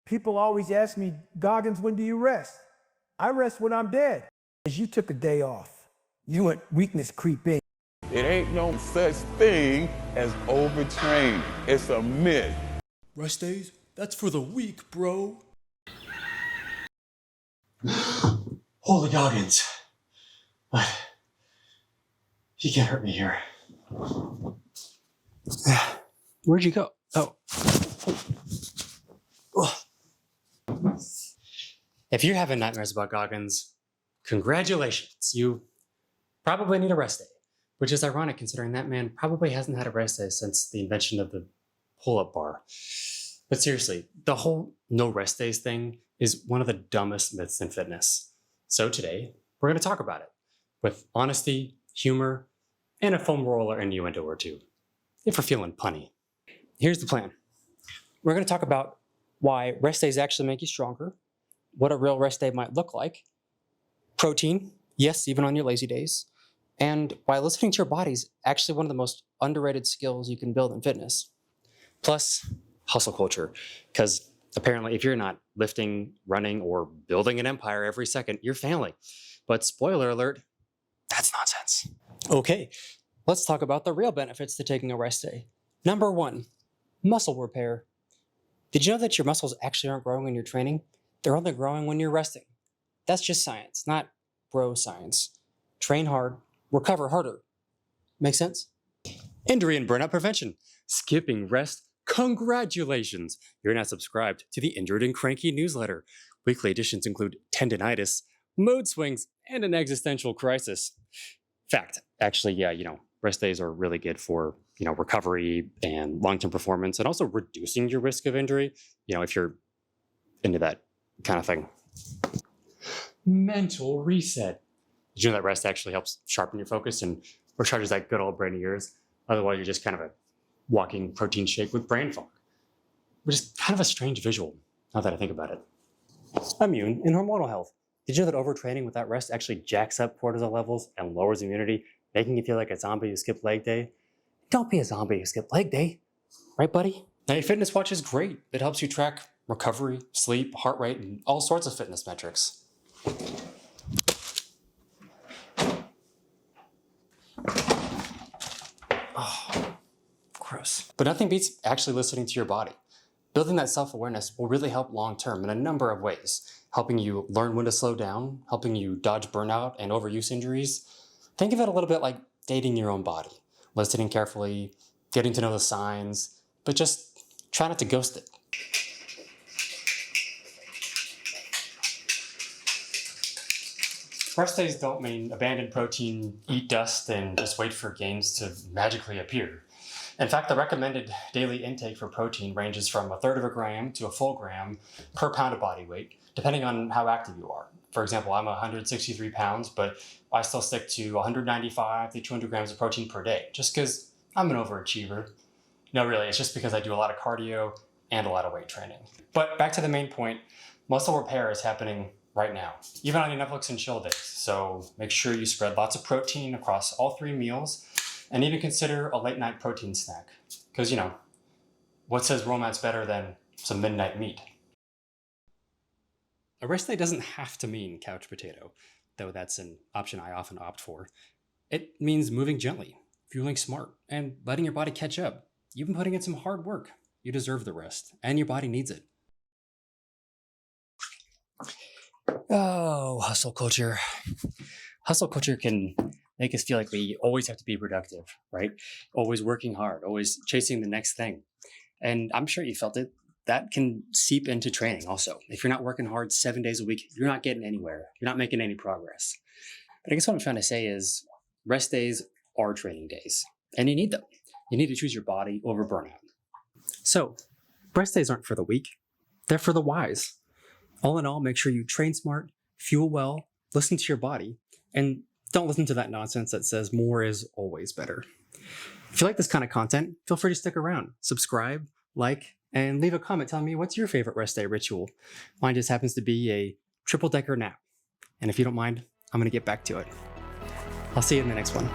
People always ask me, Goggins, when do you rest? I rest when I'm dead. As you took a day off, you let weakness creep in. It ain't no such thing as overtraining. It's a myth. Rest days? That's for the weak, bro. Holy Goggins. But he can't hurt me here. Where'd you go? Oh. If you're having nightmares about Goggins, congratulations. You probably need a rest day, which is ironic considering that man probably hasn't had a rest day since the invention of the pull-up bar. But seriously, the whole no rest days thing is one of the dumbest myths in fitness. So today, we're going to talk about it with honesty, humor, and a foam roller innuendo or two, if we're feeling punny. Here's the plan. We're going to talk about why rest days actually make you stronger, what a real rest day might look like, protein, yes, even on your lazy days, and why listening to your body is actually one of the most underrated skills you can build in fitness. Plus, hustle culture, because apparently if you're not lifting, running, or building an empire every second, you're failing. But spoiler alert, that's nonsense. Okay, let's talk about the real benefits to taking a rest day. Number 1, muscle repair. Did you know that your muscles actually aren't growing when you're training? They're only growing when you're resting. That's just science, not bro science. Train hard, recover harder. Make sense? Injury and burnout prevention. Skipping rest. Congratulations! You're now subscribed to the Injured and Cranky newsletter. Weekly editions include tendinitis, mood swings, and an existential crisis. Fact, actually, yeah, rest days are really good for, recovery and long-term performance, and also reducing your risk of injury, if you're into that kind of thing. Mental reset. Did you know that rest actually helps sharpen your focus and recharges that good old brain of yours? Otherwise, you're just kind of a walking protein shake with brain fog, which is kind of a strange visual, now that I think about it. Immune and hormonal health. Did you know that overtraining without rest actually jacks up cortisol levels and lowers immunity, making you feel like a zombie who skipped leg day? Don't be a zombie who skipped leg day. Right, buddy? Now, your fitness watch is great. It helps you track recovery, sleep, heart rate, and all sorts of fitness metrics. Oh, gross. But nothing beats actually listening to your body. Building that self-awareness will really help long-term in a number of ways, helping you learn when to slow down, helping you dodge burnout and overuse injuries. Think of it a little bit like dating your own body, listening carefully, getting to know the signs, but just try not to ghost it. Rest days don't mean abandon protein, eat dust, and just wait for gains to magically appear. In fact, the recommended daily intake for protein ranges from 1/3 gram to a full gram per pound of body weight, depending on how active you are. For example, I'm 163 pounds, but I still stick to 195 to 200 grams of protein per day, just because I'm an overachiever. No, really, it's just because I do a lot of cardio and a lot of weight training. But back to the main point, muscle repair is happening right now, even on your Netflix and chill days. So make sure you spread lots of protein across all 3 meals, and even consider a late night protein snack. Because, what says romance better than some midnight meat? A rest day doesn't have to mean couch potato, though that's an option I often opt for. It means moving gently, fueling smart, and letting your body catch up. You've been putting in some hard work. You deserve the rest, and your body needs it. Oh, hustle culture. Hustle culture can make us feel like we always have to be productive, right? Always working hard, always chasing the next thing. And I'm sure you felt it. That can seep into training also. If you're not working hard 7 days a week, you're not getting anywhere. You're not making any progress. But I guess what I'm trying to say is rest days are training days, and you need them. You need to choose your body over burnout. So rest days aren't for the weak. They're for the wise. All in all, make sure you train smart, fuel well, listen to your body, and don't listen to that nonsense that says more is always better. If you like this kind of content, feel free to stick around, subscribe, like, and leave a comment telling me what's your favorite rest day ritual. Mine just happens to be a triple-decker nap. And if you don't mind, I'm going to get back to it. I'll see you in the next one.